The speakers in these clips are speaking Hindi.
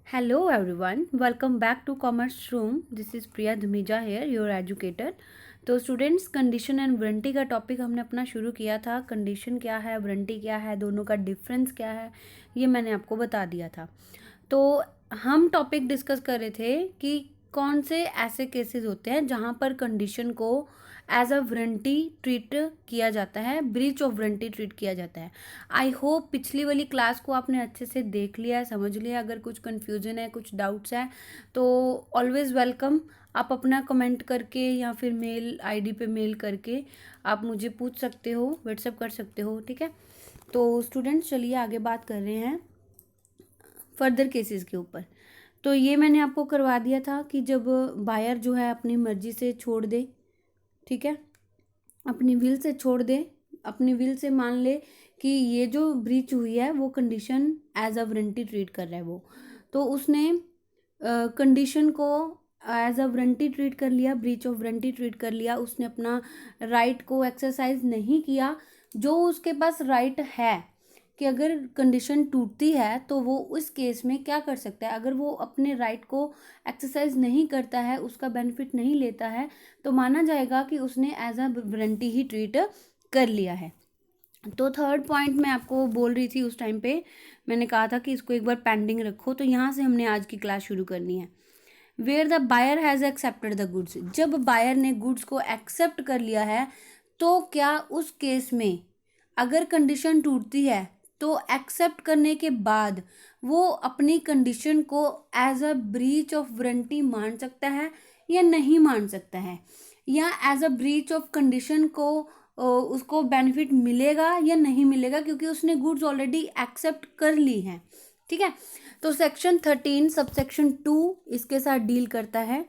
Hello everyone, welcome back to Commerce Room. This is Priya Dhumeja here, your educator. तो स्टूडेंट्स कंडीशन एंड वारंटी का टॉपिक हमने अपना शुरू किया था. कंडीशन क्या है, वारंटी क्या है, दोनों का डिफरेंस क्या है, ये मैंने आपको बता दिया था. तो हम टॉपिक डिस्कस कर रहे थे कि कौन से ऐसे केसेस होते हैं जहाँ पर कंडीशन को एज अ वारंटी ट्रीट किया जाता है, ब्रीच ऑफ वारंटी ट्रीट किया जाता है. आई होप पिछली वाली क्लास को आपने अच्छे से देख लिया है, समझ लिया. अगर कुछ कन्फ्यूजन है, कुछ डाउट्स है तो ऑलवेज वेलकम. आप अपना कमेंट करके या फिर मेल आईडी पे मेल करके आप मुझे पूछ सकते हो, व्हाट्सएप कर सकते हो. ठीक है. तो स्टूडेंट्स चलिए आगे बात कर रहे हैं फर्दर केसेस के ऊपर. तो ये मैंने आपको करवा दिया था कि जब बायर जो है अपनी मर्जी से छोड़ दे, ठीक है, अपनी विल से छोड़ दे, अपनी विल से मान ले कि ये जो ब्रीच हुई है वो condition as a warranty treat कर रहा है वो, तो उसने कंडीशन को एज अ वारंटी ट्रीट कर लिया, ब्रीच ऑफ वारंटी ट्रीट कर लिया. उसने अपना राइट को एक्सरसाइज नहीं किया. जो उसके पास राइट है कि अगर कंडीशन टूटती है तो वो उस केस में क्या कर सकता है, अगर वो अपने राइट को एक्सरसाइज नहीं करता है, उसका बेनिफिट नहीं लेता है, तो माना जाएगा कि उसने एज अ वारंटी ही ट्रीट कर लिया है. तो थर्ड पॉइंट मैं आपको बोल रही थी उस टाइम पे, मैंने कहा था कि इसको एक बार पेंडिंग रखो. तो यहाँ से हमने आज की क्लास शुरू करनी है. Where the buyer has accepted the goods. जब बायर ने गुड्स को एक्सेप्ट कर लिया है तो क्या उस केस में अगर कंडीशन टूटती है तो एक्सेप्ट करने के बाद वो अपनी कंडीशन को as a breach of warranty मान सकता है या नहीं मान सकता है, या as a breach of condition को उसको बेनिफिट मिलेगा या नहीं मिलेगा, क्योंकि उसने गुड्स ऑलरेडी एक्सेप्ट कर ली हैं. ठीक है. तो सेक्शन 13 सबसेक्शन 2 इसके साथ डील करता है.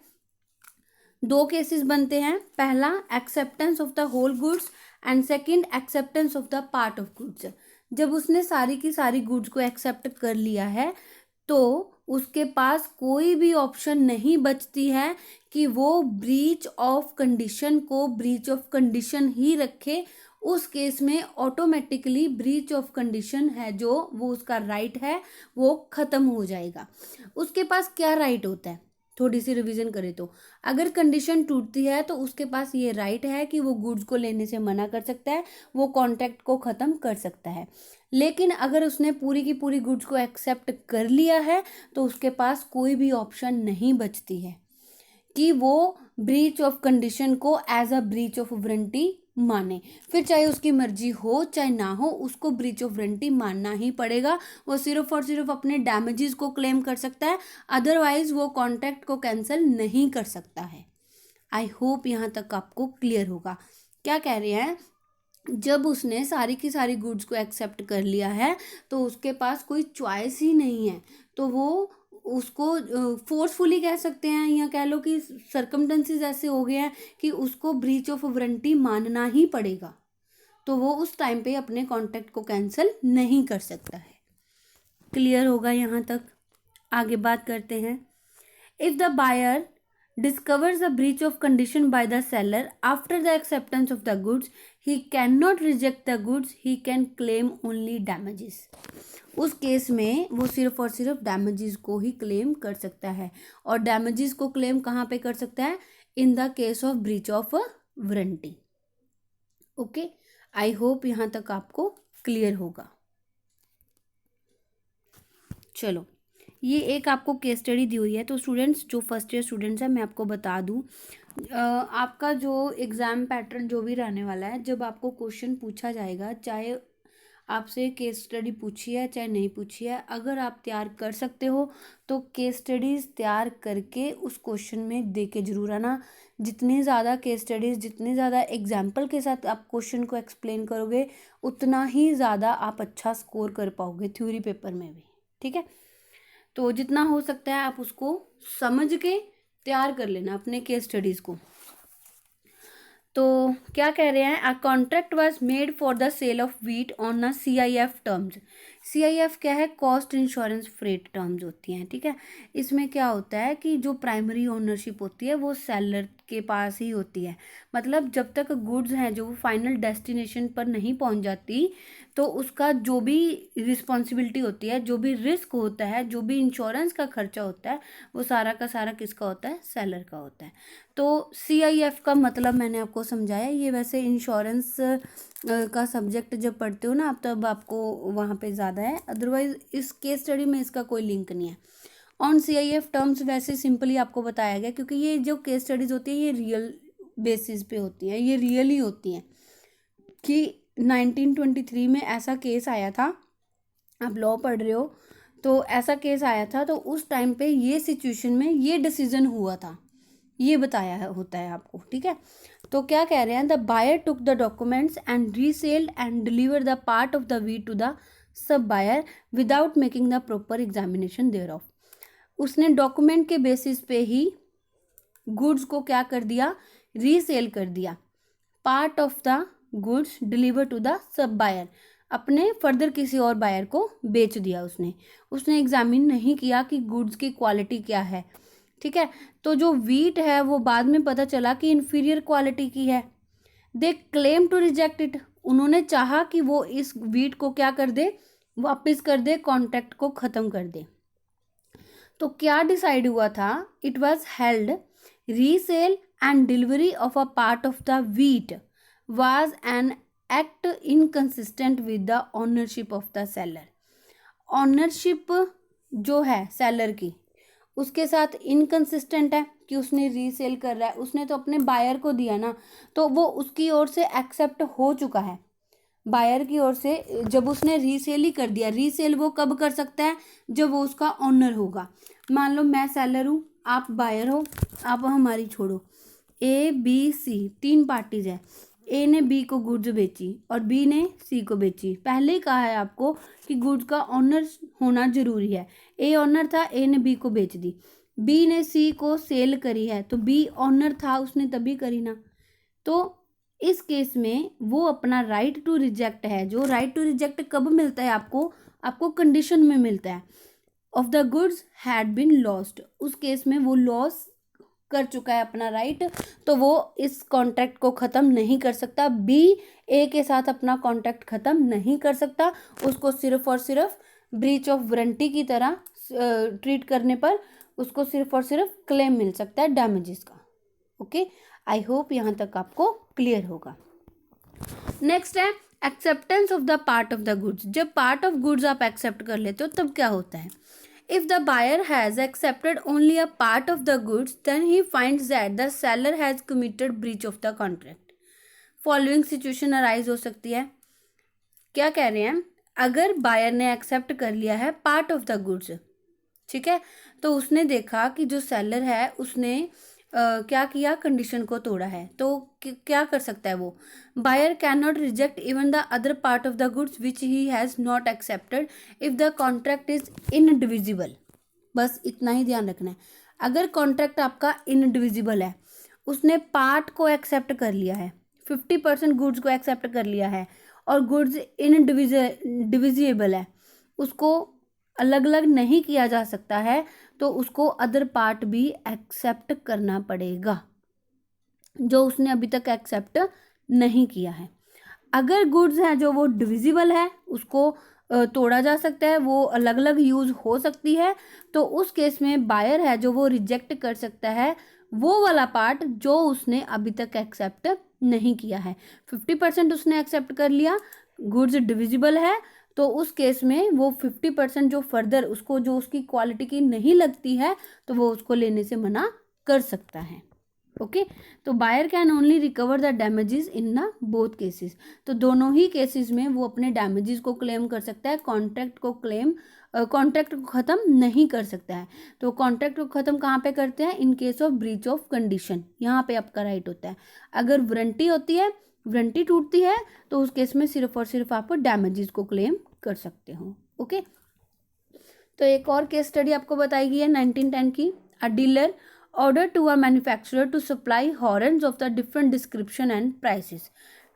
दो केसेस बनते हैं. पहला acceptance of the whole goods and second acceptance of the part of goods. जब उसने सारी की सारी गुड्स को एक्सेप्ट कर लिया है तो उसके पास कोई भी ऑप्शन नहीं बचती है कि वो ब्रीच ऑफ कंडीशन को ब्रीच ऑफ कंडीशन ही रखे. उस केस में ऑटोमेटिकली ब्रीच ऑफ कंडीशन है जो वो उसका राइट है वो खत्म हो जाएगा. उसके पास क्या राइट होता है, थोड़ी सी रिवीजन करें तो अगर कंडीशन टूटती है तो उसके पास ये राइट है कि वो गुड्स को लेने से मना कर सकता है, वो कॉन्ट्रैक्ट को ख़त्म कर सकता है. लेकिन अगर उसने पूरी की पूरी गुड्स को एक्सेप्ट कर लिया है तो उसके पास कोई भी ऑप्शन नहीं बचती है कि वो ब्रीच ऑफ कंडीशन को as a breach of warranty माने. फिर चाहे उसकी मर्जी हो चाहे ना हो, उसको ब्रीच ऑफ वारंटी मानना ही पड़ेगा. वो सिर्फ और सिर्फ अपने डैमेजेस को क्लेम कर सकता है, अदरवाइज वो कॉन्ट्रैक्ट को कैंसिल नहीं कर सकता है. आई होप यहाँ तक आपको क्लियर होगा. क्या कह रहे हैं, जब उसने सारी की सारी गुड्स को एक्सेप्ट कर लिया है तो उसके पास कोई चॉइस ही नहीं है. तो वो उसको फोर्सफुली कह सकते हैं या कह लो कि सर्कमस्टेंसेस ऐसे हो गए हैं कि उसको ब्रीच ऑफ वारंटी मानना ही पड़ेगा. तो वो उस टाइम पे अपने कॉन्ट्रैक्ट को कैंसिल नहीं कर सकता है. क्लियर होगा यहाँ तक. आगे बात करते हैं. If the buyer discovers a breach of condition by the seller after the acceptance of the goods, he cannot reject the goods, he can claim only damages. उस केस में वो सिर्फ और सिर्फ डैमेजेस को ही क्लेम कर सकता है. और डैमेजेस को क्लेम कहाँ पे कर सकता है, in the case of breach of warranty. Okay, I hope यहाँ तक आपको क्लियर होगा. चलो, ये एक आपको केस स्टडी दी हुई है. तो स्टूडेंट्स, जो फर्स्ट ईयर स्टूडेंट्स हैं, मैं आपको बता दूं, आपका जो एग्ज़ाम पैटर्न जो भी रहने वाला है, जब आपको क्वेश्चन पूछा जाएगा, चाहे आपसे केस स्टडी पूछी है चाहे नहीं पूछी है, अगर आप तैयार कर सकते हो तो केस स्टडीज़ तैयार करके उस क्वेश्चन में दे के जरूर आना. जितनी ज़्यादा केस स्टडीज़, जितनी ज़्यादा एग्जाम्पल के साथ आप क्वेश्चन को एक्सप्लेन करोगे, उतना ही ज़्यादा आप अच्छा स्कोर कर पाओगे थ्योरी पेपर में भी. ठीक है. तो जितना हो सकता है आप उसको समझ के तैयार कर लेना अपने केस स्टडीज़ को. तो क्या कह रहे हैं, a contract was made for the sale of wheat on a CIF terms. CIF क्या है, कॉस्ट इंश्योरेंस फ्रेट टर्म्स होती हैं, ठीक है। इसमें क्या होता है कि जो प्राइमरी ओनरशिप होती है वो सेलर के पास ही होती है। मतलब जब तक गुड्स हैं जो वो फाइनल डेस्टिनेशन पर नहीं पहुंच जाती, तो उसका जो भी रिस्पॉन्सिबिलिटी होती है, जो भी रिस्क होता है, जो भी इंश्योरेंस का खर्चा होता है, वो सारा का सारा किसका होता है, सेलर का होता है। तो CIF का मतलब मैंने आपको समझाया। ये वैसे इंश्योरेंस का सब्जेक्ट जब पढ़ते हो ना आप, तब आपको वहाँ पे ज़्यादा है, अदरवाइज इस केस स्टडी में इसका कोई लिंक नहीं है। ऑन CIF टर्म्स वैसे सिंपली आपको बताया गया, क्योंकि ये जो केस स्टडीज़ होती है ये रियल बेसिस पे होती हैं, ये रियल ही होती हैं। कि 1923 में ऐसा केस आया था, आप लॉ पढ़ रहे हो तो ऐसा केस आया था, तो उस टाइम पे ये सिचुएशन में ये डिसीजन हुआ था, ये बताया होता है आपको, ठीक है। तो क्या कह रहे हैं, the buyer took the documents and resold and deliver the part of the wheat to the sub buyer without making the proper examination thereof. उसने डॉक्यूमेंट के बेसिस पे ही गुड्स को क्या कर दिया, रीसेल कर दिया, part of the goods deliver to the sub buyer, अपने फर्दर किसी और बायर को बेच दिया उसने एग्जामिन नहीं किया कि गुड्स की क्वालिटी क्या है, ठीक है। तो जो वीट है वो बाद में पता चला कि इन्फीरियर क्वालिटी की है। They claim to reject it, उन्होंने चाहा कि वो इस वीट को क्या कर दे, वापस कर दे, कॉन्ट्रैक्ट को ख़त्म कर दे। तो क्या डिसाइड हुआ था, it was held resale and delivery of a part of the wheat was an act inconsistent with the ownership of the seller. Ownership जो है सेलर की उसके साथ इनकंसिस्टेंट है कि उसने रीसेल कर रहा है, उसने तो अपने बायर को दिया ना, तो वो उसकी ओर से एक्सेप्ट हो चुका है बायर की ओर से, जब उसने रीसेल ही कर दिया। रीसेल वो कब कर सकता है, जब वो उसका ऑनर होगा। मान लो मैं सेलर हूँ, आप बायर हो, आप हमारी छोड़ो, ABC 3 पार्टीज है, A ने B को गुड्स बेची और B ने C को बेची। पहले ही कहा है आपको कि गुड्स का ऑनर होना जरूरी है। A ऑनर था, A ने B को बेच दी, B ने C को सेल करी है, तो B ऑनर था, उसने तभी करी ना। तो इस केस में वो अपना राइट टू रिजेक्ट है, जो राइट टू रिजेक्ट कब मिलता है आपको कंडीशन में मिलता है, of the goods had been lost. उस केस में वो लॉस कर चुका है अपना राइट, तो वो इस कॉन्ट्रैक्ट को ख़त्म नहीं कर सकता। B A के साथ अपना कॉन्ट्रैक्ट ख़त्म नहीं कर सकता, उसको सिर्फ और सिर्फ ब्रीच ऑफ वारंटी की तरह ट्रीट करने पर उसको सिर्फ और सिर्फ क्लेम मिल सकता है डैमेजेस का। ओके, आई होप यहाँ तक आपको क्लियर होगा। नेक्स्ट है acceptance of the part of the goods. जब पार्ट ऑफ गुड्स आप एक्सेप्ट कर लेते हो तब क्या होता है, if the buyer has accepted only a part of the goods, then he finds that the seller has committed breach of the contract. Following situation arise हो सकती है। क्या कह रहे हैं, अगर बायर ने एक्सेप्ट कर लिया है पार्ट ऑफ द गुड्स, ठीक है, तो उसने देखा कि जो सेलर है उसने क्या किया, कंडीशन को तोड़ा है, तो क्या कर सकता है वो, buyer can not reject even the other part of the goods which he has not accepted if the contract is indivisible. बस इतना ही ध्यान रखना है, अगर कॉन्ट्रैक्ट आपका इनडिविजिबल है, उसने पार्ट को एक्सेप्ट कर लिया है, 50% गुड्स को एक्सेप्ट कर लिया है और गुड्स इनडिविजिबल है, उसको अलग अलग नहीं किया जा सकता है, तो उसको अदर पार्ट भी एक्सेप्ट करना पड़ेगा जो उसने अभी तक एक्सेप्ट नहीं किया है। अगर गुड्स हैं जो वो डिविजिबल है, उसको तोड़ा जा सकता है, वो अलग अलग यूज़ हो सकती है, तो उस केस में बायर है जो वो रिजेक्ट कर सकता है वो वाला पार्ट जो उसने अभी तक एक्सेप्ट नहीं किया है। 50% उसने एक्सेप्ट कर लिया, गुड्स डिविजिबल है, तो उस केस में वो 50% जो फर्दर उसको जो उसकी क्वालिटी की नहीं लगती है, तो वो उसको लेने से मना कर सकता है। ओके, तो buyer can only recover the damages in the both cases. तो दोनों ही केसेस में वो अपने डैमेजेस को क्लेम कर सकता है, कॉन्ट्रैक्ट को ख़त्म नहीं कर सकता है। तो कॉन्ट्रैक्ट को ख़त्म कहाँ पे करते हैं, इन case of breach of condition, यहाँ पे आपका राइट होता है। अगर वारंटी होती है, वारंटी टूटती है, तो उस केस में सिर्फ और सिर्फ आप डैमेजेस को क्लेम कर सकते हो। ओके, तो एक और केस स्टडी आपको बताई गई है 1910 की। A dealer order to a manufacturer to supply horns of the different description and prices.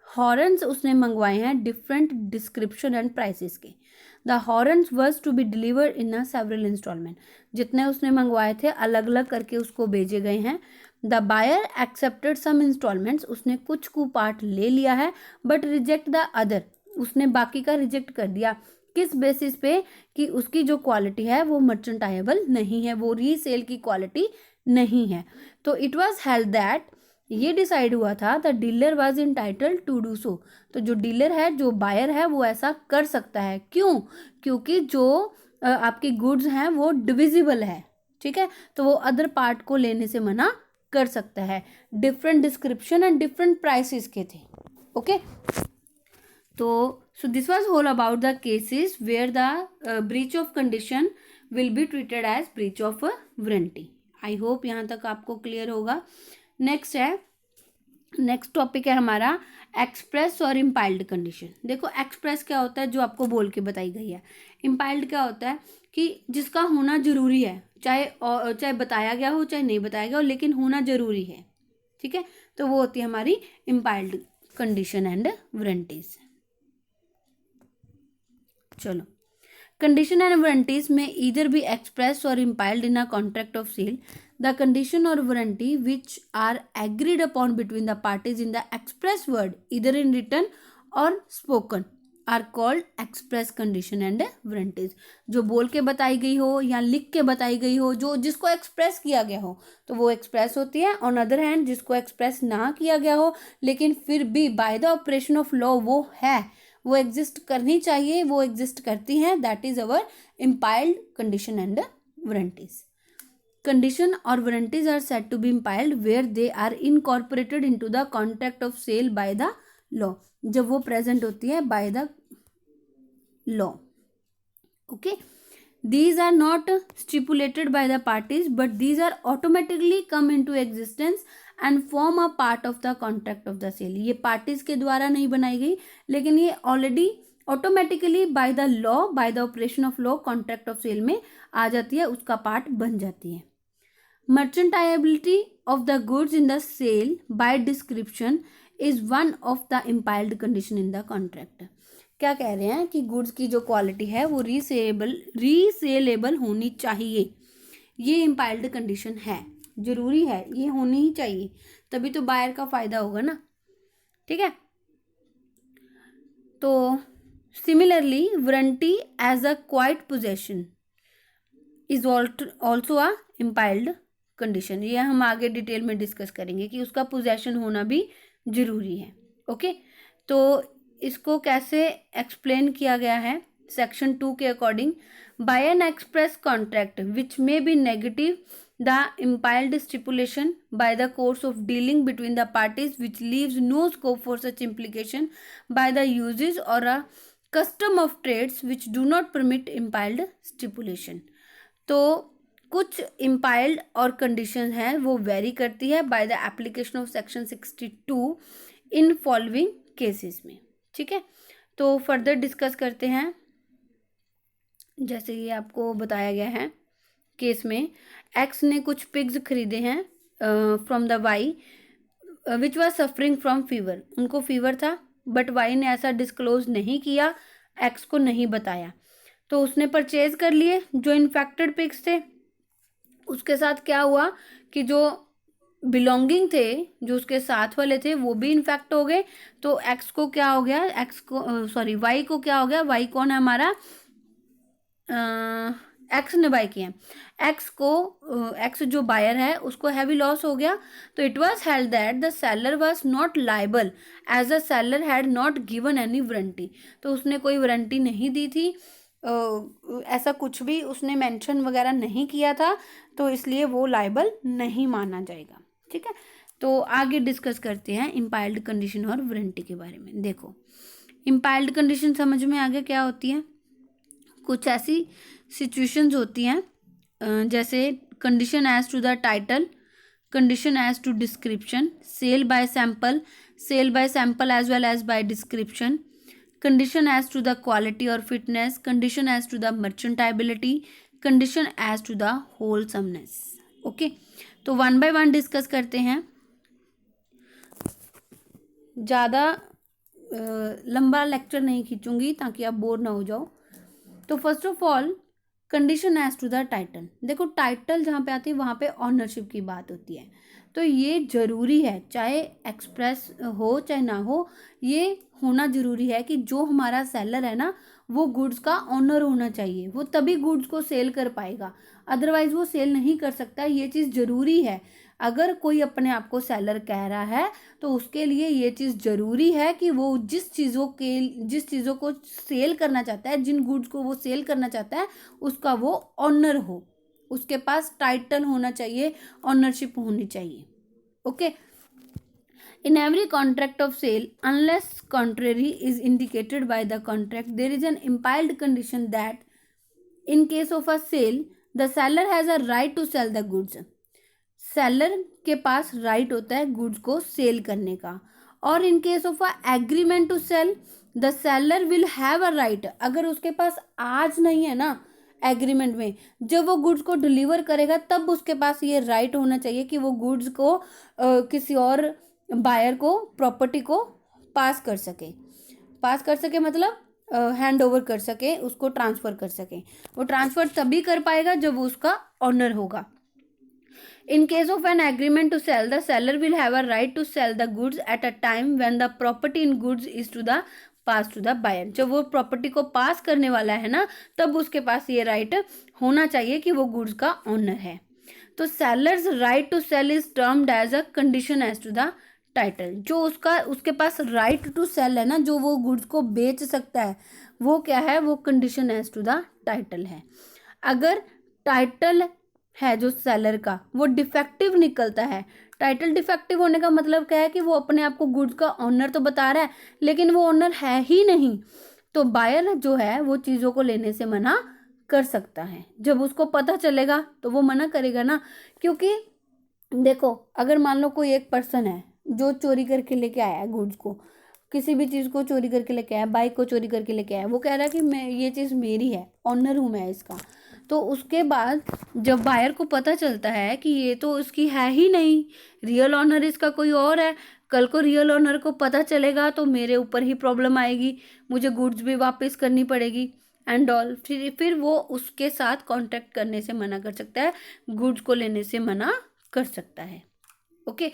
Horns उसने मंगवाए हैं डिफरेंट डिस्क्रिप्शन एंड प्राइसेस के। The horns was to be delivered in a several installment, जितने उसने मंगवाए थे अलग अलग करके उसको भेजे गए हैं। The buyer accepted some installments, उसने कुछ को पार्ट ले लिया है, बट रिजेक्ट द अदर, उसने बाकी का रिजेक्ट कर दिया। किस बेसिस पे? कि उसकी जो क्वालिटी है वो मर्चेंटाइजेबल नहीं है, वो रीसेल की क्वालिटी नहीं है। तो इट वाज हेल्ड दैट, ये डिसाइड हुआ था the dealer was entitled to do so, तो जो डीलर है, जो बायर है, वो ऐसा कर सकता है। क्यों? क्योंकि जो आपकी गुड्स हैं वो डिविजिबल है, ठीक है, तो वो अदर पार्ट को लेने से मना कर सकता है। Different description and different prices के थे। ओके, तो so this was all about the cases where the breach of condition will be treated as breach of warranty. I hope यहाँ तक आपको क्लियर होगा। नेक्स्ट टॉपिक है हमारा एक्सप्रेस और इम्पाइल्ड कंडीशन। देखो एक्सप्रेस क्या होता है, जो आपको बोल के बताई गई है। इम्पाइल्ड क्या होता है कि जिसका होना जरूरी है, चाहे बताया गया हो चाहे नहीं बताया गया हो, लेकिन होना जरूरी है, ठीक है, तो वो होती है हमारी इम्पाइल्ड कंडीशन एंड वारंटीज। चलो, condition and warranties may either be expressed or implied in a contract of sale. The condition or warranty which are agreed upon between the parties in the express word, either in written or spoken, are called express condition and warranties. जो बोल के बताई गई हो या लिख के बताई गई हो, जो जिसको एक्सप्रेस किया गया हो, तो वो एक्सप्रेस होती है। ऑन अदर हैंड जिसको एक्सप्रेस ना किया गया हो लेकिन फिर भी by the operation of law वो है, वो एग्जिस्ट करनी चाहिए, वो एग्जिस्ट करती हैं, that is our implied condition and warranties. Condition और warranties are said to be implied where they are incorporated into the contract of sale by the law, जब वो प्रेजेंट होती है by the law. Okay, these are not stipulated by the parties but these are automatically come into existence and form a part of the contract of the sale। ये parties के द्वारा नहीं बनाई गई, लेकिन ये already automatically by the law, by the operation of law contract of sale में आ जाती है, उसका part बन जाती है। merchantability of the goods in the sale by description is one of the implied condition in the contract। क्या कह रहे हैं कि गुड्स की जो क्वालिटी है वो रीसेलेबल होनी चाहिए, ये इम्पाइल्ड कंडीशन है, जरूरी है, ये होनी ही चाहिए, तभी तो बायर का फायदा होगा ना, ठीक है। तो similarly warranty as a quiet possession is also a implied condition. ये हम आगे डिटेल में डिस्कस करेंगे कि उसका पोजेशन होना भी जरूरी है। ओके, तो इसको कैसे एक्सप्लेन किया गया है सेक्शन 2 के according. By an express contract which may be negative the implied stipulation by the course of dealing between the parties which leaves no scope for such implication by the usages और a custom of trades which do not permit implied stipulation. तो कुछ इम्पाइल्ड और कंडीशन है वो वेरी करती है by the application of section 62 in following cases में, ठीक है। तो फर्दर डिस्कस करते हैं। जैसे ये आपको बताया गया है केस में, एक्स ने कुछ पिग्स खरीदे हैं from the Y which was suffering from fever. उनको फीवर था बट वाई ने ऐसा डिस्क्लोज नहीं किया, एक्स को नहीं बताया, तो उसने परचेज कर लिए जो इन्फेक्टेड पिग्स थे। उसके साथ क्या हुआ कि जो बिलोंगिंग थे, जो उसके साथ वाले थे, वो भी इन्फेक्ट हो गए। तो एक्स को क्या हो गया, वाई को क्या हो गया, वाई कौन है हमारा, एक्स ने बाय किया, एक्स जो बायर है उसको हैवी लॉस हो गया। तो it was held that the seller was not liable as the seller had not given any warranty. तो उसने कोई वारंटी नहीं दी थी, ऐसा कुछ भी उसने मेंशन वगैरह नहीं किया था, तो इसलिए वो लायबल नहीं माना जाएगा, ठीक है। तो आगे डिस्कस करते हैं इम्पाइल्ड कंडीशन और वारंटी के बारे में। देखो इम्पाइल्ड कंडीशन समझ में आगे क्या होती है। कुछ ऐसी सिचुएशंस होती हैं जैसे condition as to the title, condition as to description, sale by sample as well as by description, condition as to the quality और fitness, condition as to the merchantability, condition as to the wholesomeness. Okay, तो वन बाय वन डिस्कस करते हैं। ज़्यादा लंबा लेक्चर नहीं खींचूंगी ताकि आप बोर ना हो जाओ। तो first of all condition as to the title, देखो टाइटल जहाँ पे आती है वहाँ पे ऑनरशिप की बात होती है, तो ये जरूरी है, चाहे एक्सप्रेस हो चाहे ना हो, ये होना जरूरी है कि जो हमारा सेलर है ना वो गुड्स का ऑनर होना चाहिए, वो तभी गुड्स को सेल कर पाएगा, अदरवाइज वो सेल नहीं कर सकता। ये चीज़ जरूरी है। अगर कोई अपने आप को सेलर कह रहा है तो उसके लिए ये चीज़ जरूरी है कि वो जिस चीज़ों को सेल करना चाहता है, जिन गुड्स को वो सेल करना चाहता है, उसका वो ऑनर हो, उसके पास टाइटल होना चाहिए, ऑनरशिप होनी चाहिए। Okay, in every contract of sale, unless contrary is indicated by the contract, there is an implied condition that in case of a sale the seller has a right to sell the goods। Seller के पास राइट होता है गुड्स को सेल करने का। और in case of a agreement to cell, the seller will have a right, अगर उसके पास आज नहीं है ना एग्रीमेंट में, जब वो गुड्स को डिलीवर करेगा तब उसके पास ये राइट होना चाहिए कि वो गुड्स को किसी और बायर को, प्रॉपर्टी को पास कर सके मतलब हैंड ओवर कर सके, उसको ट्रांसफ़र कर सके। वो ट्रांसफ़र तभी कर पाएगा जब वो उसका ऑनर होगा। In case of an agreement to sell, the seller will have a right to sell the goods at a time when the property in goods is to the pass to the buyer. जब वो प्रॉपर्टी को पास करने वाला है ना तब उसके पास ये राइट होना चाहिए कि वो गुड्स का ओनर है। तो seller's right to sale is termed as a condition as to the title. जो उसके पास राइट टू सेल है ना, जो वो गुड्स को बेच सकता है, वो क्या है, वो condition as to the title है। अगर टाइटल है जो सेलर का वो डिफेक्टिव निकलता है, टाइटल डिफेक्टिव होने का मतलब क्या है कि वो अपने आप को गुड्स का ऑनर तो बता रहा है लेकिन वो ऑनर है ही नहीं, तो बायर जो है वो चीज़ों को लेने से मना कर सकता है। जब उसको पता चलेगा तो वो मना करेगा ना, क्योंकि देखो अगर मान लो कोई एक पर्सन है जो चोरी करके लेके आया है गुड्स को, किसी भी चीज़ को चोरी करके लेके आया, बाइक को चोरी करके लेके आया, वो कह रहा है कि मैं ये चीज़ मेरी है, ऑनर हूँ मैं इसका। तो उसके बाद जब बायर को पता चलता है कि ये तो उसकी है ही नहीं, रियल ऑनर इसका कोई और है, कल को रियल ऑनर को पता चलेगा तो मेरे ऊपर ही प्रॉब्लम आएगी, मुझे गुड्स भी वापस करनी पड़ेगी एंड ऑल। फिर वो उसके साथ कॉन्ट्रैक्ट करने से मना कर सकता है, गुड्स को लेने से मना कर सकता है। Okay,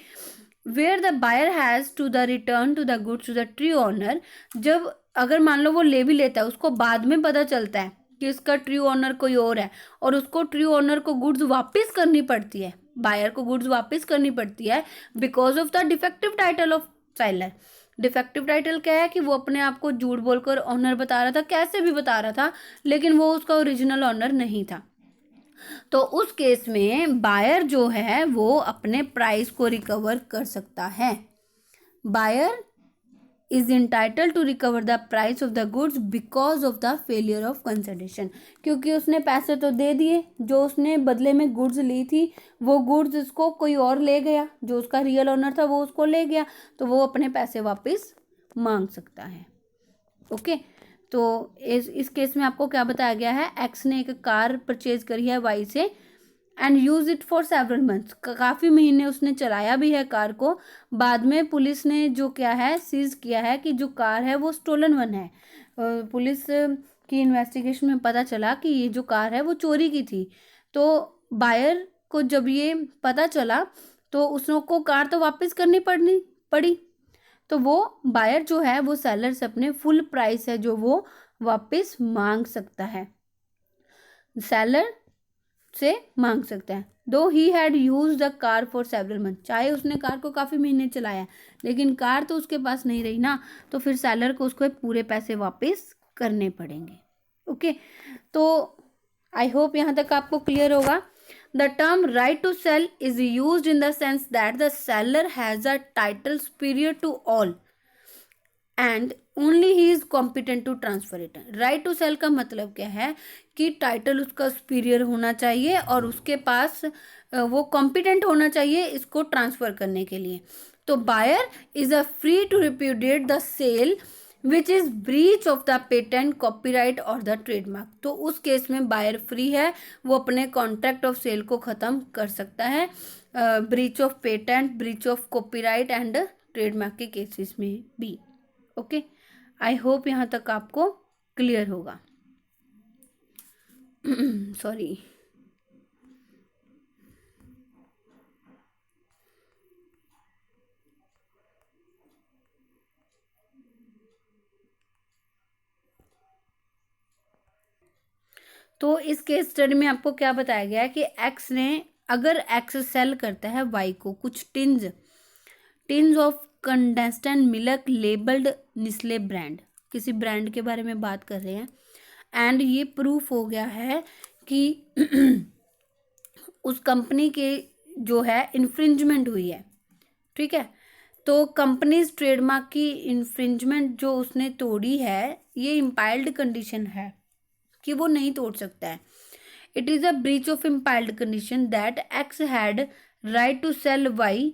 where the buyer has to the return to the goods to the true owner, जब अगर मान लो वो ले भी लेता है, उसको बाद में पता चलता है कि इसका ट्रू ऑनर कोई और है और उसको ट्रू ऑनर को गुड्स वापस करनी पड़ती है, बायर को गुड्स वापस करनी पड़ती है because of the defective title of seller. Defective title क्या है कि वो अपने आप को झूठ बोलकर ऑनर बता रहा था, कैसे भी बता रहा था, लेकिन वो उसका ओरिजिनल ऑनर नहीं था। तो उस केस में बायर जो है वो अपने प्राइस को रिकवर कर सकता है। Buyer is entitled to recover the price of the goods because of the failure of consideration, क्योंकि उसने पैसे तो दे दिए, जो उसने बदले में गुड्स ली थी वो गुड्स उसको कोई और ले गया, जो उसका रियल ओनर था वो उसको ले गया, तो वो अपने पैसे वापस मांग सकता है। ओके, तो इस केस में आपको क्या बताया गया है, एक्स ने एक कार परचेज करी है वाई से and use it for several months, काफ़ी महीने उसने चलाया भी है कार को, बाद में पुलिस ने जो क्या है सीज किया है कि जो कार है वो स्टोलन वन है। पुलिस की इन्वेस्टिगेशन में पता चला कि ये जो कार है वो चोरी की थी। तो बायर को जब ये पता चला तो उसको कार तो वापस करनी पड़ी, तो वो बायर जो है वो सेलर से अपने फुल प्राइस है जो वो वापस मांग सकता है, सेलर से मांग सकता है। दो he had use the car for several month, चाहे उसने कार को काफ़ी महीने चलाया लेकिन कार तो उसके पास नहीं रही ना, तो फिर सेलर को उसको पूरे पैसे वापस करने पड़ेंगे। ओके, तो आई होप यहाँ तक आपको क्लियर होगा। The term right to sale is use in the sense that the seller has a title superior to all and only he is competent to transfer it. Right to sale का मतलब क्या है कि टाइटल उसका सुपीरियर होना चाहिए और उसके पास वो कॉम्पिटेंट होना चाहिए इसको ट्रांसफर करने के लिए। तो buyer is a free to repudiate the sale which is breach of the patent, copyright और द ट्रेडमार्क। तो उस केस में बायर फ्री है, वो अपने कॉन्ट्रैक्ट ऑफ सेल को ख़त्म कर सकता है breach of patent, breach of copyright and trademark के केसेस में भी। ओके, आई होप यहाँ तक आपको क्लियर होगा। सॉरी। तो इस केस स्टडी में आपको क्या बताया गया है कि एक्स ने, अगर एक्स सेल करता है वाई को कुछ tins of condensed milk labelled Nestle brand, किसी ब्रांड के बारे में बात कर रहे हैं, एंड ये प्रूफ हो गया है कि उस कंपनी के जो है इन्फ्रिंजमेंट हुई है, ठीक है। तो कंपनीज ट्रेडमार्क की इन्फ्रिंजमेंट जो उसने तोड़ी है, ये इम्पाइल्ड कंडीशन है कि वो नहीं तोड़ सकता है। It is a breach of implied condition that X had right to sell Y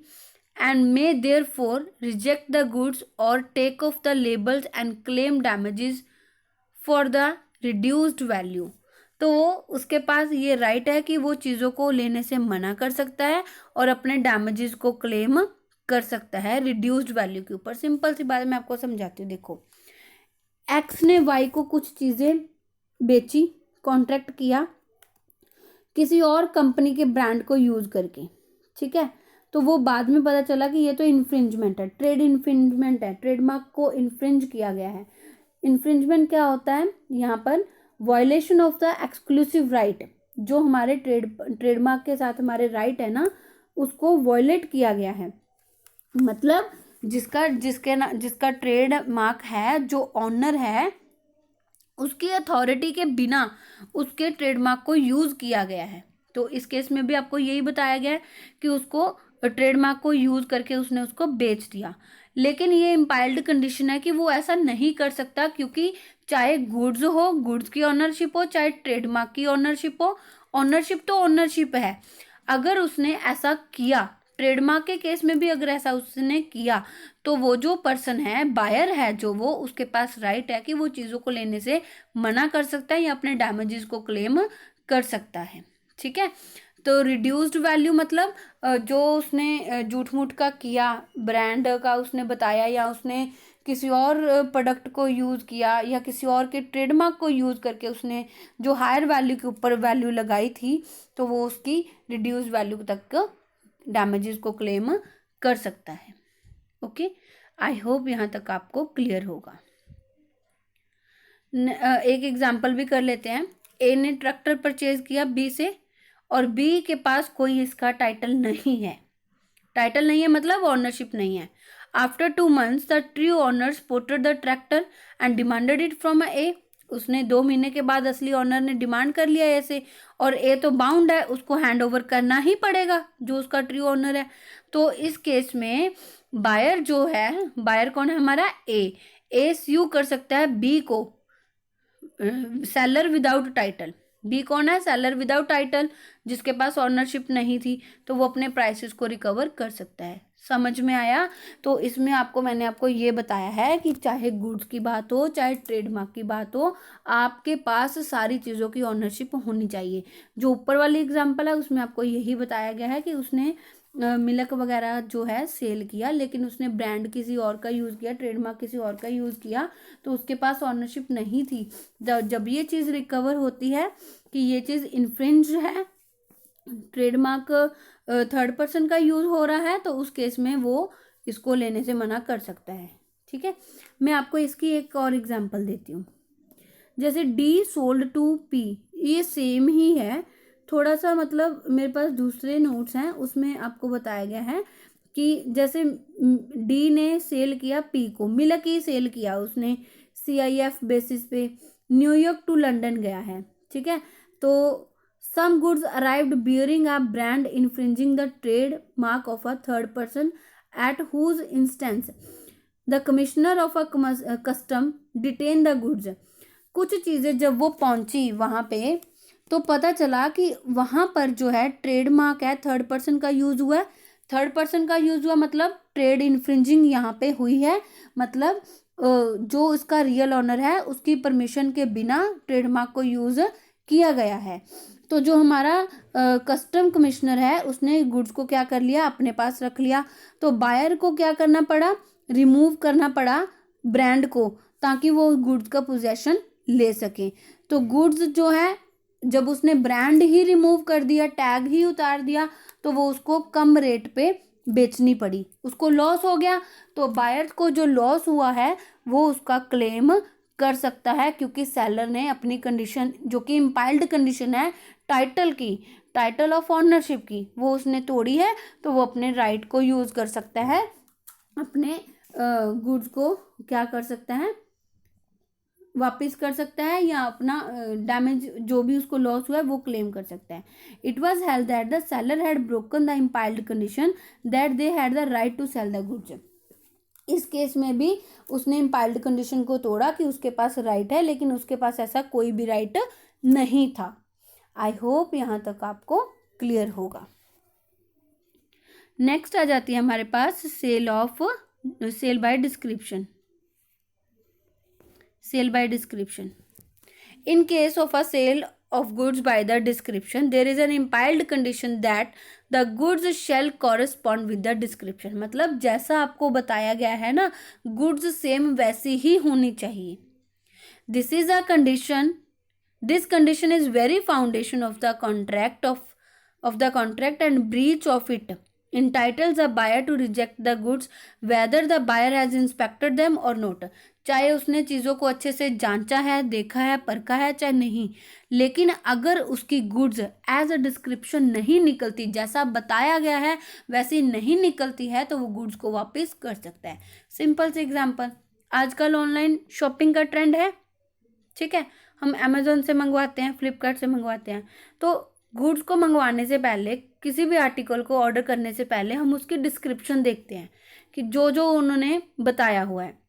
and may therefore reject the goods or take off the labels and claim damages for the reduced value। तो उसके पास ये राइट है कि वो चीज़ों को लेने से मना कर सकता है और अपने डैमेजेस को क्लेम कर सकता है रिड्यूस्ड वैल्यू के ऊपर। सिंपल सी बात मैं आपको समझाती हूँ। देखो, एक्स ने वाई को कुछ चीज़ें बेची, कॉन्ट्रैक्ट किया किसी और कंपनी के ब्रांड को यूज़ करके, ठीक है। तो वो बाद में पता चला कि ये तो इन्फ्रिंजमेंट है, ट्रेड इन्फ्रिंजमेंट है, ट्रेडमार्क को इन्फ्रिंज किया गया है। इन्फ्रिंजमेंट क्या होता है यहाँ पर? Violation of the exclusive right, जो हमारे ट्रेडमार्क के साथ हमारे राइट है ना, उसको वायलेट किया गया है। मतलब जिसका ट्रेड मार्क है, जो ऑनर है, उसकी अथॉरिटी के बिना उसके ट्रेडमार्क को यूज़ किया गया है। तो इस केस में भी आपको यही बताया गया है कि उसको ट्रेडमार्क को यूज़ करके उसने उसको बेच दिया। लेकिन ये इम्पाइल्ड कंडीशन है कि वो ऐसा नहीं कर सकता, क्योंकि चाहे गुड्स हो, गुड्स की ऑनरशिप हो, चाहे ट्रेडमार्क की ऑनरशिप हो, ऑनरशिप तो ऑनरशिप है। अगर उसने ऐसा किया, ट्रेडमार्क के केस में भी अगर ऐसा उसने किया, तो वो जो पर्सन है, बायर है जो, वो उसके पास राइट है कि वो चीज़ों को लेने से मना कर सकता है या अपने डैमेजेस को क्लेम कर सकता है, ठीक है। तो रिड्यूस्ड वैल्यू मतलब जो उसने झूठ मूठ का किया, ब्रांड का उसने बताया, या उसने किसी और प्रोडक्ट को यूज़ किया, या किसी और के ट्रेडमार्क को यूज़ करके उसने जो हायर वैल्यू के ऊपर वैल्यू लगाई थी, तो वो उसकी रिड्यूस्ड वैल्यू तक डैमेजेस को क्लेम कर सकता है। ओके, आई होप यहाँ तक आपको क्लियर होगा। एक एग्जांपल भी कर लेते हैं। ए ने ट्रैक्टर परचेज किया बी से, और बी के पास कोई इसका टाइटल नहीं है। टाइटल नहीं है मतलब ऑनरशिप नहीं है। After 2 months the true owner spotted the tractor and demanded it from A. उसने 2 महीने के बाद असली ऑनर ने डिमांड कर लिया ए से, और ए तो बाउंड है, उसको हैंड ओवर करना ही पड़ेगा जो उसका ट्रू ऑनर है। तो इस केस में बायर जो है, बायर कौन है हमारा? ए स्यू कर सकता है बी को, सेलर विदाउट टाइटल। बी कौन है? सेलर विदाउट टाइटल, जिसके पास ऑनरशिप नहीं थी, तो वो अपने प्राइसेस को रिकवर कर सकता है। समझ में आया? तो इसमें मैंने आपको ये बताया है कि चाहे गुड्स की बात हो, चाहे ट्रेडमार्क की बात हो, आपके पास सारी चीज़ों की ऑनरशिप होनी चाहिए। जो ऊपर वाली एग्जांपल है उसमें आपको यही बताया गया है कि उसने मिल्क वगैरह जो है सेल किया, लेकिन उसने ब्रांड किसी और का यूज़ किया, ट्रेडमार्क किसी और का यूज़ किया, तो उसके पास ऑनरशिप नहीं थी। जब ये चीज़ रिकवर होती है कि ये चीज़ इन्फ्रिंज है, ट्रेडमार्क थर्ड पर्सन का यूज़ हो रहा है, तो उस केस में वो इसको लेने से मना कर सकता है, ठीक है। मैं आपको इसकी एक और एग्जांपल देती हूँ। जैसे डी सोल्ड टू पी, ये सेम ही है, थोड़ा सा मतलब मेरे पास दूसरे नोट्स हैं, उसमें आपको बताया गया है कि जैसे डी ने सेल किया पी को, मिल्क ही सेल किया उसने, CIF बेसिस पे न्यूयॉर्क टू लंदन गया है, ठीक है। तो some goods arrived bearing a brand infringing the trademark of a third person at whose instance the commissioner of a custom detained the goods। कुछ चीज़ें जब वो पहुंची वहाँ पे, तो पता चला कि वहाँ पर जो है ट्रेडमार्क है, थर्ड पर्सन का यूज़ हुआ है। थर्ड पर्सन का यूज़ हुआ मतलब ट्रेड इन्फ्रिंजिंग यहाँ पे हुई है, मतलब जो इसका रियल ऑनर है उसकी परमिशन के बिना ट्रेडमार्क को यूज़ किया गया है। तो जो हमारा कस्टम कमिश्नर है उसने गुड्स को क्या कर लिया, अपने पास रख लिया। तो बायर को क्या करना पड़ा, रिमूव करना पड़ा ब्रांड को, ताकि वो गुड्स का पोजेशन ले सके। तो गुड्स जो है जब उसने ब्रांड ही रिमूव कर दिया, टैग ही उतार दिया, तो वो उसको कम रेट पे बेचनी पड़ी, उसको लॉस हो गया। तो बायर को जो लॉस हुआ है वो उसका क्लेम कर सकता है, क्योंकि सेलर ने अपनी कंडीशन, जो कि इम्पाइल्ड कंडीशन है टाइटल की, टाइटल ऑफ ऑनरशिप की, वो उसने तोड़ी है। तो वो अपने राइट को यूज कर सकता है, अपने गुड्स को क्या कर सकता है, वापस कर सकता है, या अपना डैमेज जो भी उसको लॉस हुआ है वो क्लेम कर सकता है। It was held that the seller had broken the implied condition that they had the right to cell the goods. इस केस में भी उसने इम्पाइल्ड कंडीशन को तोड़ा कि उसके पास राइट है, लेकिन उसके पास ऐसा कोई भी राइट नहीं था। आई होप यहाँ तक आपको क्लियर होगा। नेक्स्ट आ जाती है हमारे पास sale by description. Sale by description. In case of a sale of goods by the description, there is an implied condition that the goods shall correspond with the description. मतलब जैसा आपको बताया गया है ना, goods सेम वैसी ही होनी चाहिए। This is a condition. This condition is very foundation of the contract and breach of it entitles the buyer to reject the goods whether the buyer has inspected them or not. चाहे उसने चीज़ों को अच्छे से जांचा है, देखा है, परखा है, चाहे नहीं, लेकिन अगर उसकी गुड्स एज अ डिस्क्रिप्शन नहीं निकलती, जैसा बताया गया है वैसी नहीं निकलती है, तो वो गुड्स को वापस कर सकता है। सिंपल से एग्जांपल, आजकल ऑनलाइन शॉपिंग का ट्रेंड है, ठीक है, हम अमेजोन से मंगवाते हैं, फ्लिपकार्ट से मंगवाते हैं। तो गुड्स को मंगवाने से पहले, किसी भी आर्टिकल को ऑर्डर करने से पहले हम उसकी डिस्क्रिप्शन देखते हैं कि जो जो उन्होंने बताया हुआ है।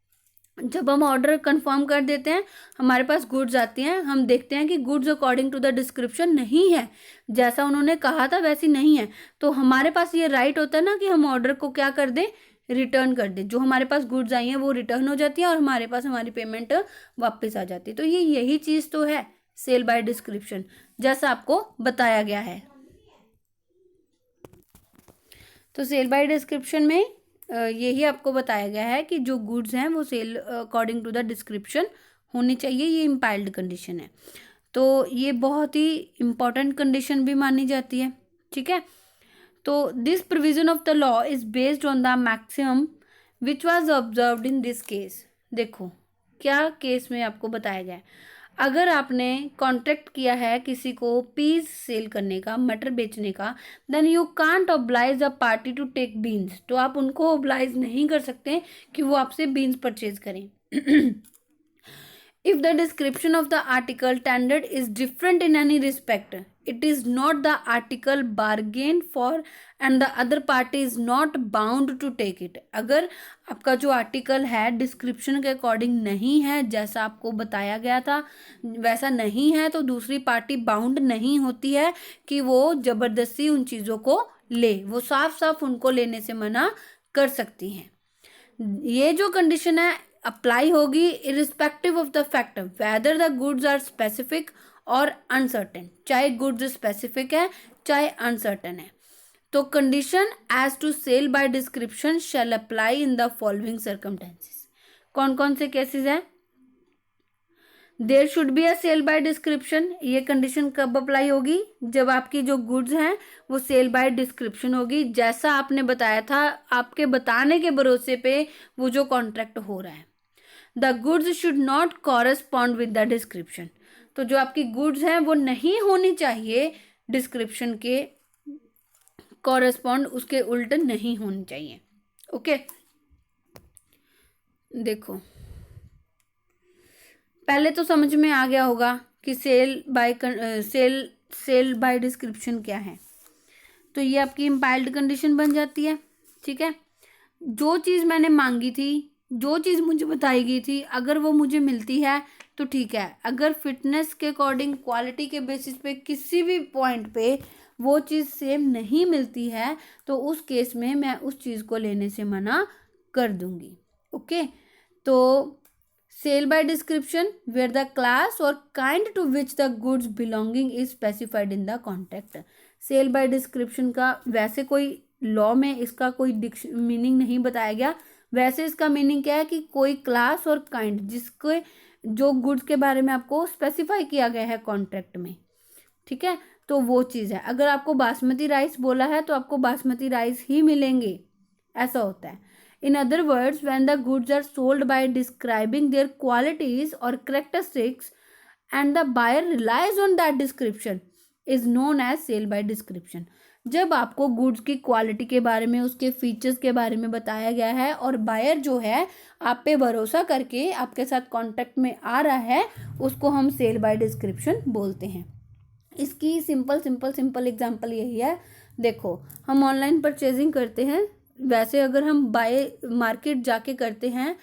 जब हम ऑर्डर कंफर्म कर देते हैं, हमारे पास गुड्स आती हैं, हम देखते हैं कि goods according to the description नहीं है, जैसा उन्होंने कहा था वैसी नहीं है, तो हमारे पास ये राइट होता है ना कि हम ऑर्डर को क्या कर दें, रिटर्न कर दें। जो हमारे पास गुड्स आई हैं वो रिटर्न हो जाती है और हमारे पास हमारी पेमेंट वापस आ जाती है। तो ये यही चीज़ तो है सेल बाय डिस्क्रिप्शन, जैसा आपको बताया गया है। तो सेल बाय डिस्क्रिप्शन में यही आपको बताया गया है कि जो गुड्स हैं वो sale according to the description होनी चाहिए, ये इम्पाइल्ड कंडीशन है। तो ये बहुत ही इम्पॉर्टेंट कंडीशन भी मानी जाती है, ठीक है। तो this provision of the law is based on the maximum which was observed in this case. देखो क्या केस में आपको बताया गया है, अगर आपने कॉन्ट्रैक्ट किया है किसी को पीस सेल करने का, मटर बेचने का, then you can't oblige a party to take beans. तो आप उनको ऑब्लाइज नहीं कर सकते कि वो आपसे बीन्स परचेज करें। If the description of the article tendered is different in any respect, it is not the article bargained for and the other party is not bound to take it. अगर आपका जो आर्टिकल है डिस्क्रिप्शन के अकॉर्डिंग नहीं है, जैसा आपको बताया गया था वैसा नहीं है, तो दूसरी पार्टी बाउंड नहीं होती है कि वो जबरदस्ती उन चीज़ों को ले, वो साफ साफ उनको लेने से मना कर सकती हैं। ये जो कंडीशन है अप्लाई होगी irrespective of the fact whether the goods are specific और अनसर्टेन, चाहे गुड्स स्पेसिफिक है चाहे अनसर्टेन है। तो condition as to sale by description shall apply in the following circumstances. कौन कौन से केसेस हैं? There should be a sale by description, ये कंडीशन कब अप्लाई होगी? जब आपकी जो गुड्स हैं वो सेल बाय डिस्क्रिप्शन होगी, जैसा आपने बताया था, आपके बताने के भरोसे पे वो जो कॉन्ट्रैक्ट हो रहा है। The goods should not correspond with the description, तो जो आपकी गुड्स हैं वो नहीं होनी चाहिए डिस्क्रिप्शन के कॉरेस्पॉन्ड, उसके उल्ट नहीं होनी चाहिए। ओके, देखो पहले तो समझ में आ गया होगा कि सेल बाय डिस्क्रिप्शन क्या है। तो ये आपकी इम्पाइल्ड कंडीशन बन जाती है, ठीक है। जो चीज़ मैंने मांगी थी, जो चीज़ मुझे बताई गई थी, अगर वो मुझे मिलती है तो ठीक है। अगर फिटनेस के अकॉर्डिंग, क्वालिटी के बेसिस पे, किसी भी पॉइंट पे वो चीज़ सेम नहीं मिलती है, तो उस केस में मैं उस चीज़ को लेने से मना कर दूंगी। ओके, तो sale by description where the class और kind to which the goods belonging is specified in the contract. Sale by description का वैसे कोई लॉ में इसका कोई मीनिंग नहीं बताया गया, वैसे इसका मीनिंग क्या है कि कोई क्लास और काइंड, जिसके जो गुड्स के बारे में आपको स्पेसिफाई किया गया है कॉन्ट्रैक्ट में, ठीक है, तो वो चीज़ है। अगर आपको बासमती राइस बोला है तो आपको बासमती राइस ही मिलेंगे, ऐसा होता है। In other words, when the goods are sold by describing their qualities और characteristics and the buyer relies on that description is known as sale by description. जब आपको गुड्स की क्वालिटी के बारे में, उसके फीचर्स के बारे में बताया गया है और बायर जो है आप पे भरोसा करके आपके साथ कांटेक्ट में आ रहा है, उसको हम सेल बाय डिस्क्रिप्शन बोलते हैं। इसकी सिंपल एग्जांपल यही है। देखो, हम ऑनलाइन परचेजिंग करते हैं, वैसे अगर हम बाय मार्केट जाके करते हैं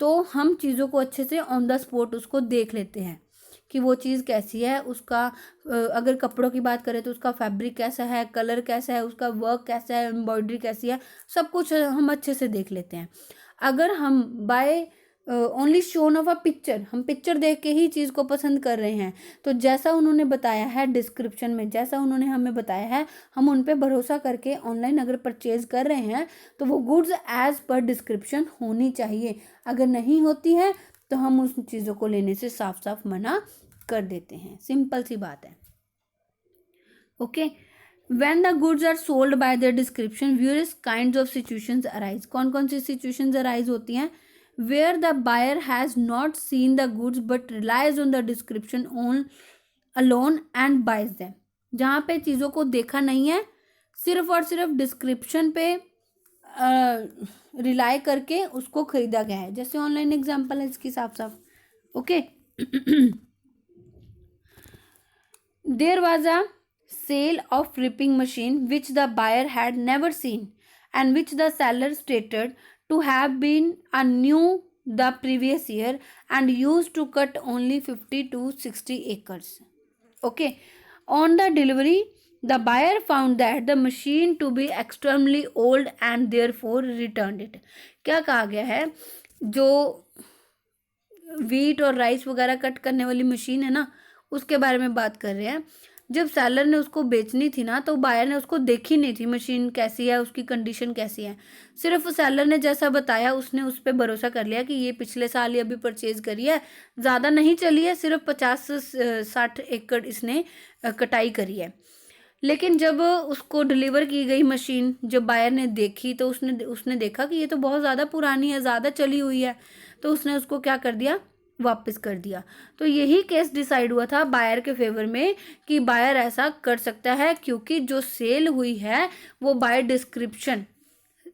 तो हम चीज़ों को अच्छे से ऑन द स्पॉट उसको देख लेते हैं कि वो चीज़ कैसी है, उसका अगर कपड़ों की बात करें तो उसका फैब्रिक कैसा है, कलर कैसा है, उसका वर्क कैसा है, एम्ब्रॉयडरी कैसी है, सब कुछ हम अच्छे से देख लेते हैं। अगर हम by only shown of a picture, हम पिक्चर देख के ही चीज़ को पसंद कर रहे हैं, तो जैसा उन्होंने बताया है डिस्क्रिप्शन में, जैसा उन्होंने हमें बताया है, हम उन पे भरोसा करके ऑनलाइन अगर परचेज कर रहे हैं तो वो गुड्स एज पर डिस्क्रिप्शन होनी चाहिए। अगर नहीं होती है तो हम उस चीज़ों को लेने से साफ साफ मना कर देते हैं। सिंपल सी बात है। Okay, when the goods are sold by the description, various kinds of situations arise. कौन कौन सी सिचुएशंस अराइज होती हैं? Where the buyer has not seen the goods but relies on the description own alone and buys them. जहाँ पे चीज़ों को देखा नहीं है, सिर्फ और सिर्फ डिस्क्रिप्शन पे रिलाई करके उसको खरीदा गया है। जैसे ऑनलाइन एग्जांपल है इसकी साफ साफ। Okay, there was a sale of reaping machine which the buyer had never seen and which the seller stated to have been a new the previous year and used to cut only 50 to 60 acres. Okay, on the delivery the buyer found that the machine to be extremely old and therefore returned it. क्या कहा गया है? जो वीट और राइस वगैरह कट करने वाली मशीन है ना, उसके बारे में बात कर रहे हैं। जब सेलर ने उसको बेचनी थी ना, तो बायर ने उसको देखी नहीं थी मशीन कैसी है, उसकी कंडीशन कैसी है। सिर्फ सेलर ने जैसा बताया उसने उस पर भरोसा कर लिया कि ये पिछले साल ही अभी परचेज करी है, ज़्यादा नहीं चली है, सिर्फ 50-60 एकड़ इसने कटाई करी है। लेकिन जब उसको डिलीवर की गई मशीन, जब बायर ने देखी तो उसने देखा कि ये तो बहुत ज़्यादा पुरानी है, ज़्यादा चली हुई है, तो उसने उसको क्या कर दिया? वापस कर दिया। तो यही केस डिसाइड हुआ था बायर के फेवर में कि बायर ऐसा कर सकता है, क्योंकि जो सेल हुई है वो by description,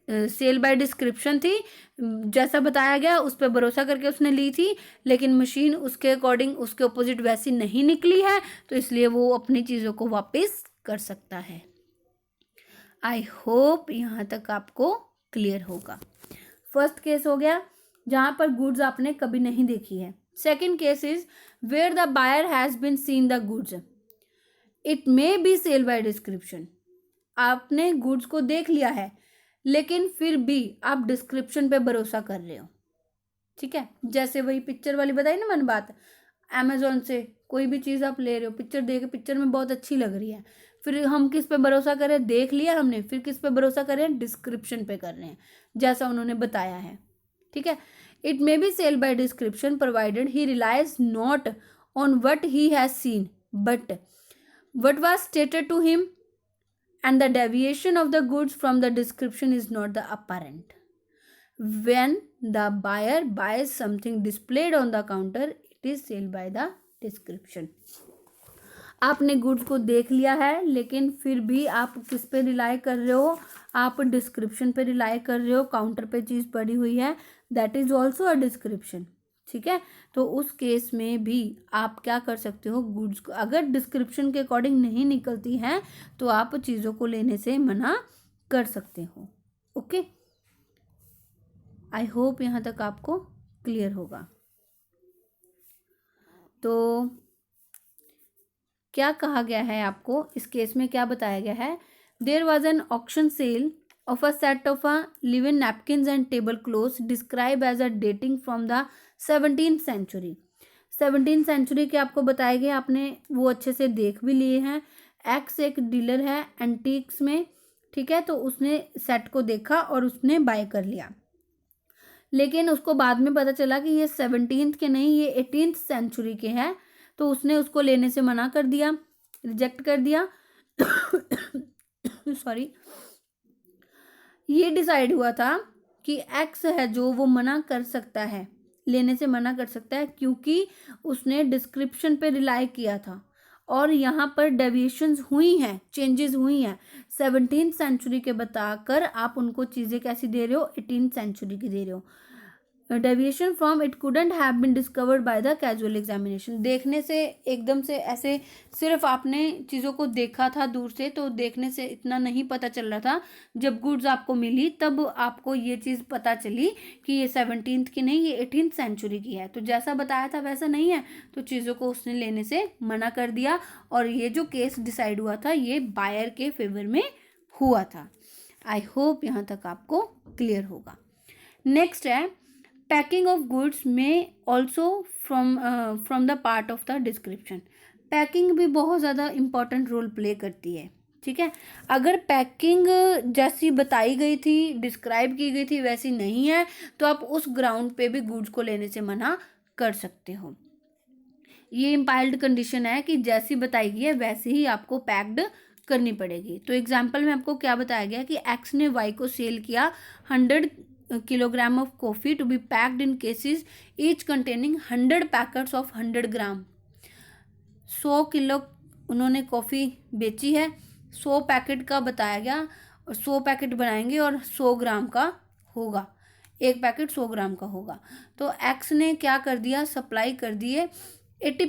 sale by description थी। जैसा बताया गया उस पर भरोसा करके उसने ली थी, लेकिन मशीन उसके अकॉर्डिंग, उसके ऑपोजिट वैसी नहीं निकली है, तो इसलिए वो अपनी चीज़ों को वापस कर सकता है। आई होप यहाँ तक आपको क्लियर होगा। फर्स्ट केस हो गया जहाँ पर गुड्स आपने कभी नहीं देखी है। Second case is where the buyer has been seen the goods, it may be sale by description. आपने गुड्स को देख लिया है लेकिन फिर भी आप डिस्क्रिप्शन पे भरोसा कर रहे हो। ठीक है, जैसे वही पिक्चर वाली बताई ना मैंने बात, अमेजोन से कोई भी चीज़ आप ले रहे हो, पिक्चर देख, पिक्चर में बहुत अच्छी लग रही है, फिर हम किस पे भरोसा करें? देख लिया हमने, फिर किस पे भरोसा करें? डिस्क्रिप्शन पे कर रहे हैं, जैसा उन्होंने बताया है। ठीक है, it may be sale by description provided he relies not on what he has seen but what was stated to him and the deviation of the goods from the description is not the apparent. When the buyer buys something displayed on the counter, it is sale by the description. आपने गुड्स को देख लिया है लेकिन फिर भी आप किस पे रिलाई कर रहे हो? आप डिस्क्रिप्शन पे रिलाई कर रहे हो। काउंटर पे चीज़ पड़ी हुई है, that is also a description. ठीक है, तो उस केस में भी आप क्या कर सकते हो? गुड्स को अगर डिस्क्रिप्शन के अकॉर्डिंग नहीं निकलती हैं तो आप चीज़ों को लेने से मना कर सकते हो। ओके, आई होप यहाँ तक आपको क्लियर होगा। तो क्या कहा गया है आपको इस केस में? क्या बताया गया है? There was an auction sale of a set of linen napkins and table clothes described as a dating from the 17th century. 17th century के आपको बताए गए, आपने वो अच्छे से देख भी लिए हैं। एक्स एक डीलर है एंटीक्स में, ठीक है, तो उसने सेट को देखा और उसने बाय कर लिया, लेकिन उसको बाद में पता चला कि ये 17th के नहीं, ये 18th सेंचुरी के हैं, तो उसने उसको लेने से मना कर दिया। रिजेक्ट कर दिया सॉरी, ये डिसाइड हुआ था कि एक्स है जो वो मना कर सकता है, लेने से मना कर सकता है, क्योंकि उसने डिस्क्रिप्शन पे रिलाई किया था और यहाँ पर डेविएशंस हुई हैं, चेंजेस हुई हैं। 17th सेंचुरी के बताकर आप उनको चीज़ें कैसी दे रहे हो, 18th सेंचुरी की दे रहे हो। Deviation from it couldn't have been discovered by the casual examination. देखने से एकदम से ऐसे सिर्फ आपने चीज़ों को देखा था दूर से, तो देखने से इतना नहीं पता चल रहा था। जब गुड्स आपको मिली तब आपको ये चीज़ पता चली कि ये 17th की नहीं, ये 18th सेंचुरी की है। तो जैसा बताया था वैसा नहीं है, तो चीज़ों को उसने लेने से मना कर दिया और ये जो केस डिसाइड हुआ था ये बायर के फेवर में हुआ था। आई होप यहाँ तक आपको क्लियर होगा। नेक्स्ट है पैकिंग ऑफ गुड्स में also from the part of the description. Packing भी बहुत ज़्यादा इम्पॉर्टेंट रोल प्ले करती है, ठीक है। अगर पैकिंग जैसी बताई गई थी, डिस्क्राइब की गई थी, वैसी नहीं है तो आप उस ग्राउंड पे भी गुड्स को लेने से मना कर सकते हो। ये इम्पाइल्ड कंडीशन है कि जैसी बताई गई है वैसे ही आपको पैक्ड करनी पड़ेगी। तो एग्जाम्पल में आपको क्या बताया गया कि एक्स ने वाई को सेल किया 100 kilogram of coffee to be packed in cases each containing 100 packets of 100 gram. 100 kilo उन्होंने कॉफ़ी बेची है, 100 पैकेट का बताया गया और 100 पैकेट बनाएंगे और 100 ग्राम का होगा, एक पैकेट 100 ग्राम का होगा। तो एक्स ने क्या कर दिया, सप्लाई कर दिए 80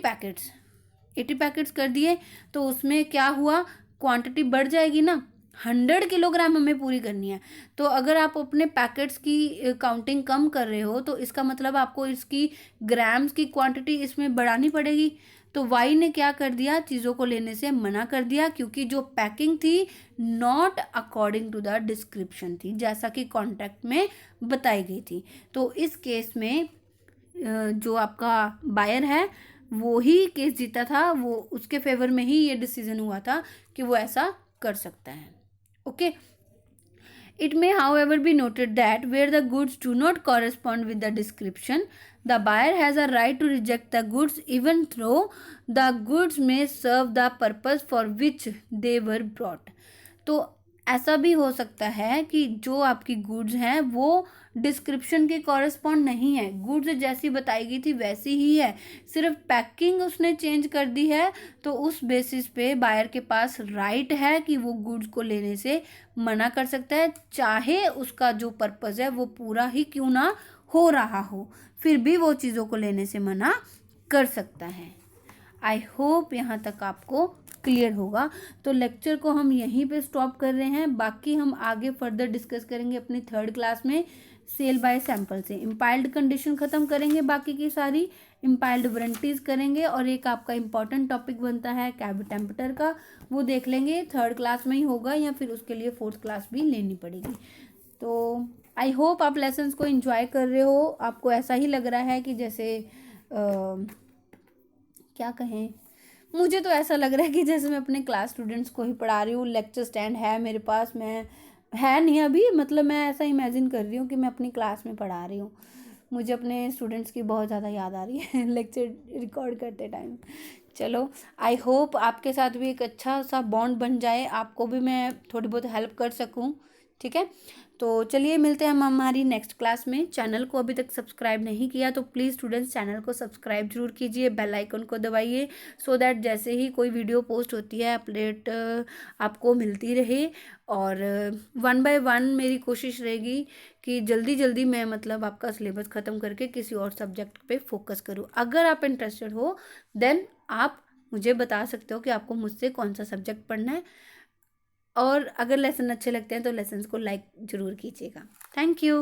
पैकेट्स कर दिए। तो उसमें क्या हुआ, क्वांटिटी बढ़ जाएगी ना, 100 किलोग्राम हमें पूरी करनी है। तो अगर आप अपने पैकेट्स की काउंटिंग कम कर रहे हो तो इसका मतलब आपको इसकी ग्राम्स की क्वांटिटी इसमें बढ़ानी पड़ेगी। तो वाई ने क्या कर दिया, चीज़ों को लेने से मना कर दिया, क्योंकि जो पैकिंग थी not according to the description थी, जैसा कि कॉन्ट्रैक्ट में बताई गई थी। तो इस केस में जो आपका बायर है वो ही केस जीता था, वो उसके फेवर में ही ये डिसीजन हुआ था कि वो ऐसा कर सकता है। Okay, it may however be noted that where the goods do not correspond with the description, the buyer has a right to reject the goods even though the goods may serve the purpose for which they were brought। तो ऐसा भी हो सकता है कि जो आपकी गुड्स हैं वो डिस्क्रिप्शन के कॉरेस्पॉन्ड नहीं है, गुड्स जैसी बताई गई थी वैसी ही है, सिर्फ पैकिंग उसने चेंज कर दी है। तो उस बेसिस पे बायर के पास राइट है कि वो गुड्स को लेने से मना कर सकता है, चाहे उसका जो पर्पज़ है वो पूरा ही क्यों ना हो रहा हो, फिर भी वो चीज़ों को लेने से मना कर सकता है। आई होप यहाँ तक आपको क्लियर होगा। तो लेक्चर को हम यहीं पे स्टॉप कर रहे हैं, बाकी हम आगे फर्दर डिस्कस करेंगे अपनी 3rd क्लास में सेल बाय सैंपल से। इम्पाइल्ड कंडीशन ख़त्म करेंगे, बाकी की सारी इम्पाइल्ड वारंटीज़ करेंगे और एक आपका इम्पॉर्टेंट टॉपिक बनता है कैब टेम्परेचर का, वो देख लेंगे। 3rd क्लास में ही होगा या फिर उसके लिए 4th क्लास भी लेनी पड़ेगी। तो आई होप आप लेसन्स को एंजॉय कर रहे हो, आपको ऐसा ही लग रहा है कि जैसे क्या कहें, मुझे तो ऐसा लग रहा है कि जैसे मैं अपने क्लास स्टूडेंट्स को ही पढ़ा रही हूँ। लेक्चर स्टैंड है मेरे पास, मैं है नहीं अभी, मतलब मैं ऐसा इमेजिन कर रही हूँ कि मैं अपनी क्लास में पढ़ा रही हूँ। मुझे अपने स्टूडेंट्स की बहुत ज़्यादा याद आ रही है लेक्चर रिकॉर्ड करते टाइम। चलो, आई होप आपके साथ भी एक अच्छा सा बॉन्ड बन जाए, आपको भी मैं थोड़ी बहुत हेल्प कर सकूँ, ठीक है। तो चलिए मिलते हैं हम हमारी नेक्स्ट क्लास में। चैनल को अभी तक सब्सक्राइब नहीं किया तो प्लीज़ स्टूडेंट्स चैनल को सब्सक्राइब जरूर कीजिए, बेल आइकन को दबाइए, सो दैट जैसे ही कोई वीडियो पोस्ट होती है अपडेट आपको मिलती रहे। और 1 बाय 1 मेरी कोशिश रहेगी कि जल्दी जल्दी मैं मतलब आपका सिलेबस ख़त्म करके किसी और सब्जेक्ट पे फोकस करूँ। अगर आप इंटरेस्टेड हो देन आप मुझे बता सकते हो कि आपको मुझसे कौन सा सब्जेक्ट पढ़ना है, और अगर लेसन अच्छे लगते हैं तो लेसन्स को लाइक ज़रूर कीजिएगा। Thank you.